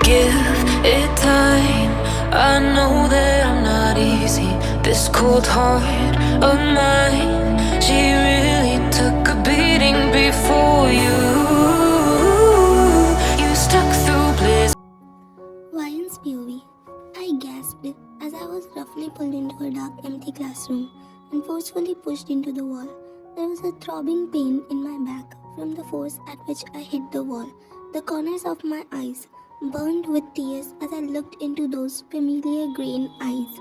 give it time. I know that I'm not easy. This cold heart of mine, she really took a beating before you. You stuck through bliss. Ryan's POV. I gasped as I was roughly pulled into a dark, empty classroom and forcefully pushed into the wall. There was a throbbing pain in my back from the force at which I hit the wall. The corners of my eyes burned with tears as I looked into those familiar green eyes.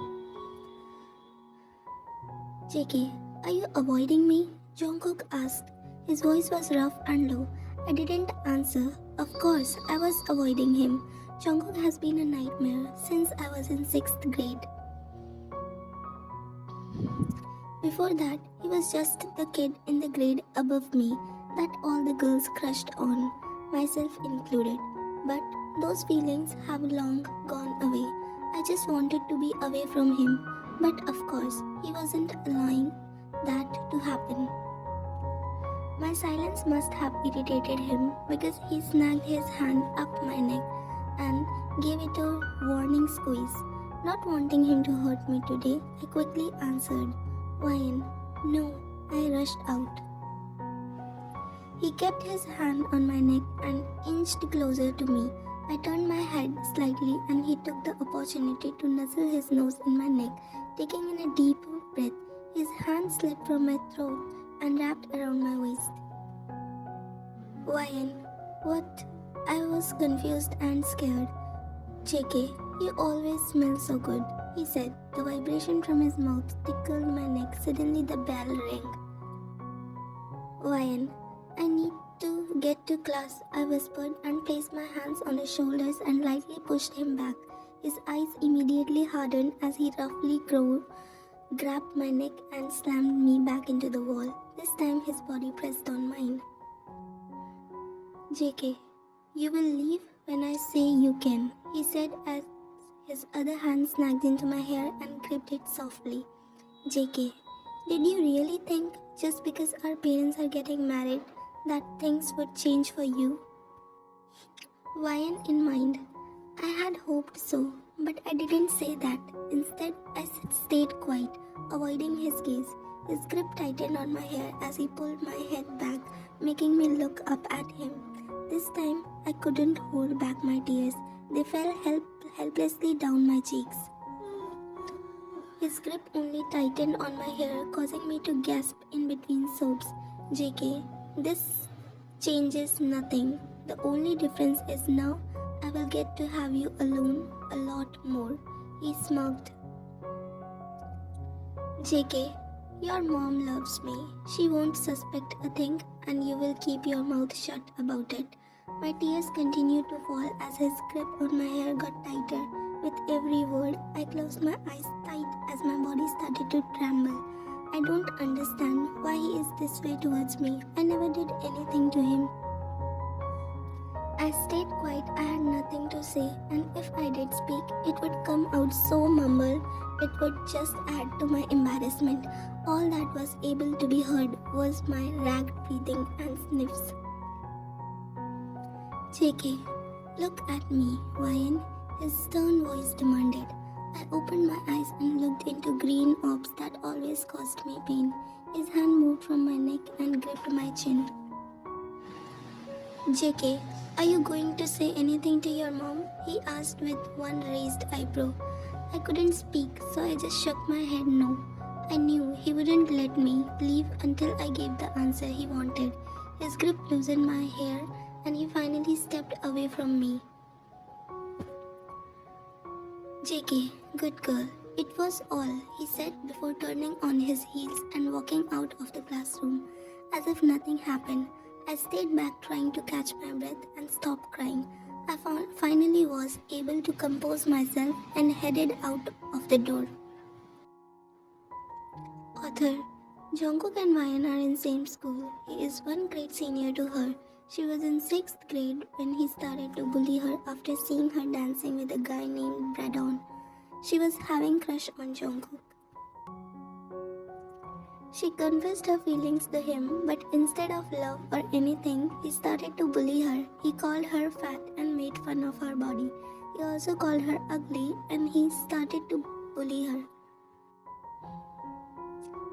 JK, are you avoiding me? Jungkook asked. His voice was rough and low. I didn't answer. Of course, I was avoiding him. Jungkook has been a nightmare since I was in 6th grade. Before that, he was just the kid in the grade above me that all the girls crushed on, myself included. But those feelings have long gone away. I just wanted to be away from him. But of course, he wasn't allowing that to happen. My silence must have irritated him because he snagged his hand up my neck and gave it a warning squeeze. Not wanting him to hurt me today, I quickly answered, "Ryan, no," I rushed out. He kept his hand on my neck and inched closer to me. I turned my head slightly and he took the opportunity to nuzzle his nose in my neck. Taking in a deep breath, his hand slipped from my throat and wrapped around my waist. "Ryan, what?" I was confused and scared. "JK, you always smell so good," he said. The vibration from his mouth tickled my neck. Suddenly the bell rang. "Ryan, I need to get to class," I whispered and placed my hands on his shoulders and lightly pushed him back. His eyes immediately hardened as he roughly grabbed my neck and slammed me back into the wall. This time his body pressed on mine. "JK, you will leave when I say you can," he said as his other hand snagged into my hair and gripped it softly. "JK, did you really think just because our parents are getting married that things would change for you?" Ryan in mind. I had hoped so, but I didn't say that. Instead, I stayed quiet, avoiding his gaze. His grip tightened on my hair as he pulled my head back, making me look up at him. This time, I couldn't hold back my tears. They fell helplessly down my cheeks. His grip only tightened on my hair, causing me to gasp in between sobs. "JK, this changes nothing. The only difference is now I will get to have you alone a lot more," he smirked. "JK, your mom loves me. She won't suspect a thing and you will keep your mouth shut about it." My tears continued to fall as his grip on my hair got tighter. With every word, I closed my eyes tight as my body started to tremble. I don't understand why he is this way towards me. I never did anything to him. I stayed quiet. I had nothing to say, and if I did speak, it would come out so mumbled, it would just add to my embarrassment. All that was able to be heard was my ragged breathing and sniffs. "JK, look at me, Ryan," his stern voice demanded. I opened my eyes and looked into green orbs that always caused me pain. His hand moved from my neck and gripped my chin. "JK, are you going to say anything to your mom?" he asked with one raised eyebrow. I couldn't speak, so I just shook my head no. I knew he wouldn't let me leave until I gave the answer he wanted. His grip loosened my hair and he finally stepped away from me. "JK, good girl. It was all," he said before turning on his heels and walking out of the classroom. As if nothing happened, I stayed back trying to catch my breath and stop crying. I finally was able to compose myself and headed out of the door. Author. Jungkook and Ryan are in same school. He is 1 grade senior to her. She was in 6th grade when he started to bully her after seeing her dancing with a guy named Bradon. She was having crush on Jungkook. She confessed her feelings to him, but instead of love or anything, he started to bully her. He called her fat and made fun of her body. He also called her ugly and he started to bully her.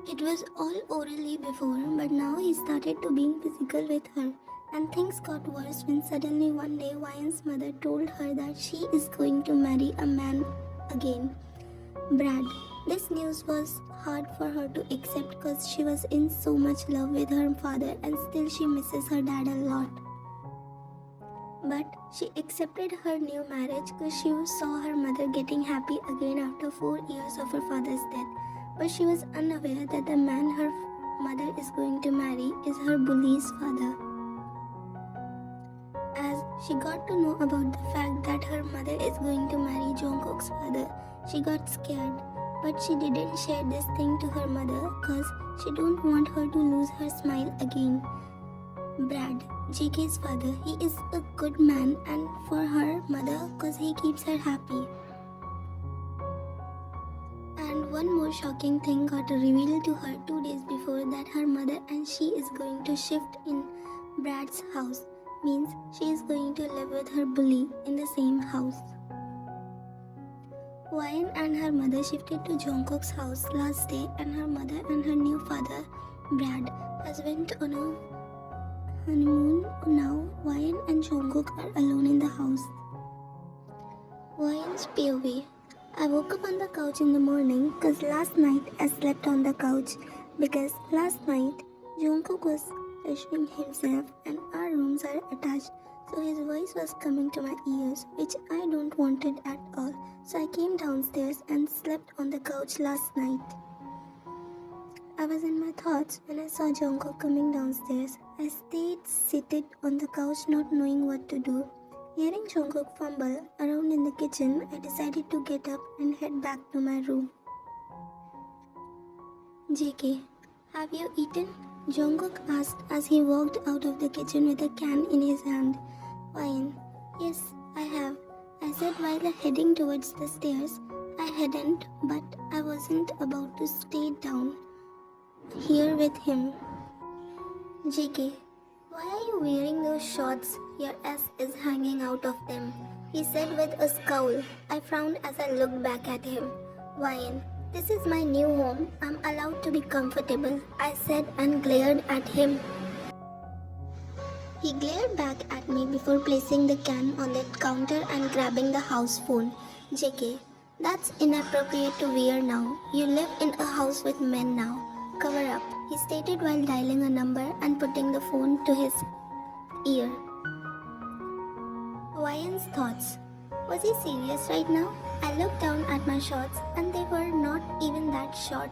It was all orally before, but now he started to being physical with her. And things got worse when suddenly one day Ryan's mother told her that she is going to marry a man again, Brad. This news was hard for her to accept because she was in so much love with her father and still she misses her dad a lot. But she accepted her new marriage because she saw her mother getting happy again after 4 years of her father's death. But she was unaware that the man her mother is going to marry is her bully's father. As she got to know about the fact that her mother is going to marry Jungkook's father, she got scared. But she didn't share this thing to her mother because she don't want her to lose her smile again. Brad, JK's father, he is a good man and for her mother because he keeps her happy. And one more shocking thing got revealed to her 2 days before that her mother and she is going to shift in Brad's house. Means she is going to live with her bully in the same house. Ryan and her mother shifted to Jungkook's house last day and her mother and her new father, Brad, has went on a honeymoon. Now Ryan and Jungkook are alone in the house. Ryan's POV. I woke up on the couch in the morning because last night I slept on the couch because last night Jungkook was issuing himself and our rooms are attached, so his voice was coming to my ears, which I don't wanted at all. So I came downstairs and slept on the couch last night. I was in my thoughts when I saw Jungkook coming downstairs. I stayed seated on the couch not knowing what to do. Hearing Jungkook fumble around in the kitchen, I decided to get up and head back to my room. JK, have you eaten? Jungkook asked as he walked out of the kitchen with a can in his hand. Ryan, yes, I have. I said while heading towards the stairs. I hadn't, but I wasn't about to stay down here with him. JK, why are you wearing those shorts? Your ass is hanging out of them, he said with a scowl. I frowned as I looked back at him. Ryan, this is my new home. I'm allowed to be comfortable, I said and glared at him. He glared back at me before placing the can on the counter and grabbing the house phone. JK, that's inappropriate to wear now. You live in a house with men now. Cover up, he stated while dialing a number and putting the phone to his ear. Ryan's thoughts. Was he serious right now? I looked down at my shorts and they were not even that short.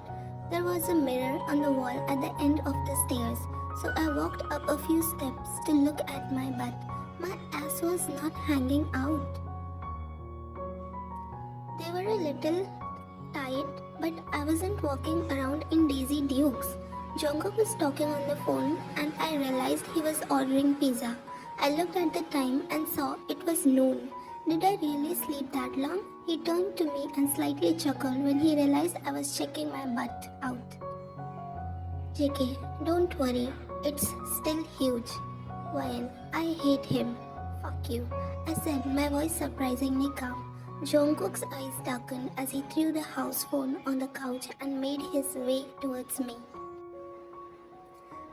There was a mirror on the wall at the end of the stairs, so I walked up a few steps to look at my butt. My ass was not hanging out. They were a little tight, but I wasn't walking around in Daisy Dukes. Jungkook was talking on the phone and I realized he was ordering pizza. I looked at the time and saw it was noon. Did I really sleep that long? He turned to me and slightly chuckled when he realized I was checking my butt out. JK, don't worry, it's still huge. Ryan, I hate him. Fuck you, I said, my voice surprisingly calm. Jungkook's eyes darkened as he threw the house phone on the couch and made his way towards me.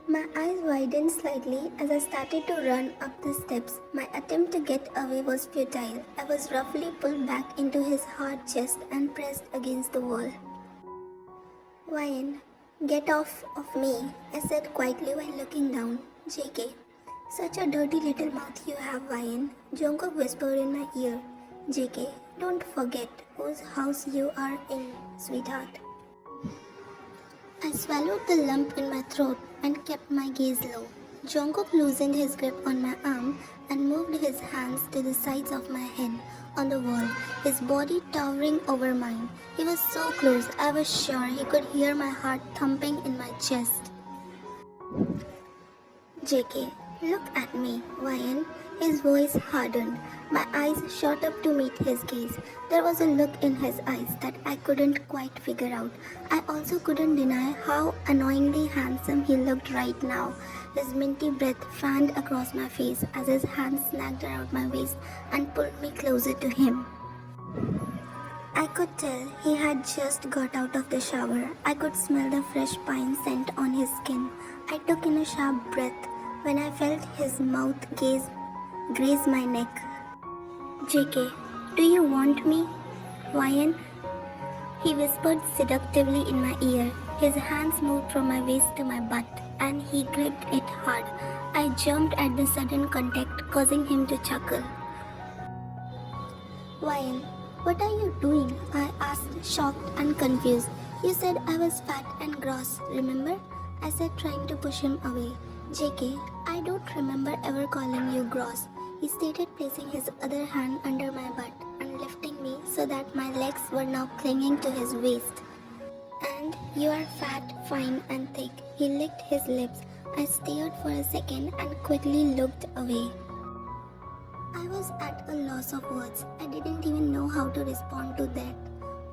My eyes widened slightly as I started to run up the steps. My attempt to get away was futile. I was roughly pulled back into his hard chest and pressed against the wall. Ryan, get off of me, I said quietly while looking down. JK, such a dirty little mouth you have, Ryan, Jungkook whispered in my ear. JK, don't forget whose house you are in, sweetheart. I swallowed the lump in my throat and kept my gaze low. Jungkook loosened his grip on my arm and moved his hands to the sides of my head on the wall, his body towering over mine. He was so close, I was sure he could hear my heart thumping in my chest. JK, look at me, Ryan. His voice hardened. My eyes shot up to meet his gaze. There was a look in his eyes that I couldn't quite figure out. I also couldn't deny how annoyingly handsome he looked right now. His minty breath fanned across my face as his hand snagged around my waist and pulled me closer to him. I could tell he had just got out of the shower. I could smell the fresh pine scent on his skin. I took in a sharp breath when I felt his mouth graze my neck. JK, do you want me? Ryan? He whispered seductively in my ear. His hands moved from my waist to my butt, and he gripped it hard. I jumped at the sudden contact, causing him to chuckle. Ryan, what are you doing? I asked, shocked and confused. You said I was fat and gross, remember? I said, trying to push him away. JK, I don't remember ever calling you gross. He stated, placing his other hand under my butt and lifting me so that my legs were now clinging to his waist. And you are fat, fine and thick. He licked his lips. I stared for a second and quickly looked away. I was at a loss of words. I didn't even know how to respond to that.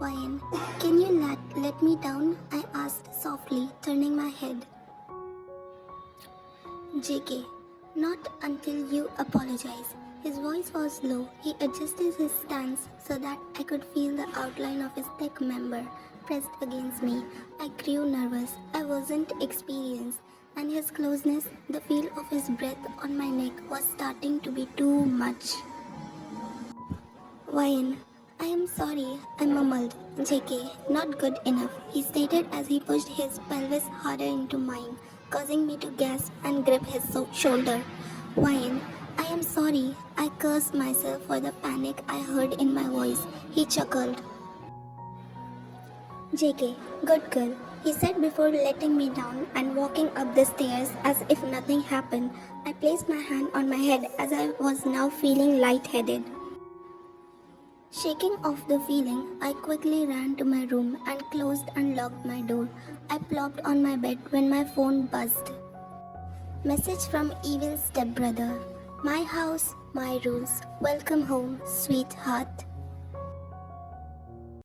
Ryan, can you let me down? I asked softly, turning my head. JK, not until you apologize. His voice was low. He adjusted his stance so that I could feel the outline of his thick member pressed against me. I grew nervous. I wasn't experienced, and his closeness, the feel of his breath on my neck was starting to be too much. Ryan, I am sorry, I mumbled. JK, not good enough, he stated as he pushed his pelvis harder into mine, causing me to gasp and grip his shoulder. Ryan, I am sorry, I cursed myself for the panic I heard in my voice. He chuckled. JK, good girl, he said before letting me down and walking up the stairs as if nothing happened. I placed my hand on my head as I was now feeling lightheaded. Shaking off the feeling, I quickly ran to my room and closed and locked my door. I plopped on my bed when my phone buzzed. Message from evil stepbrother. My house, my rules. Welcome home, sweetheart.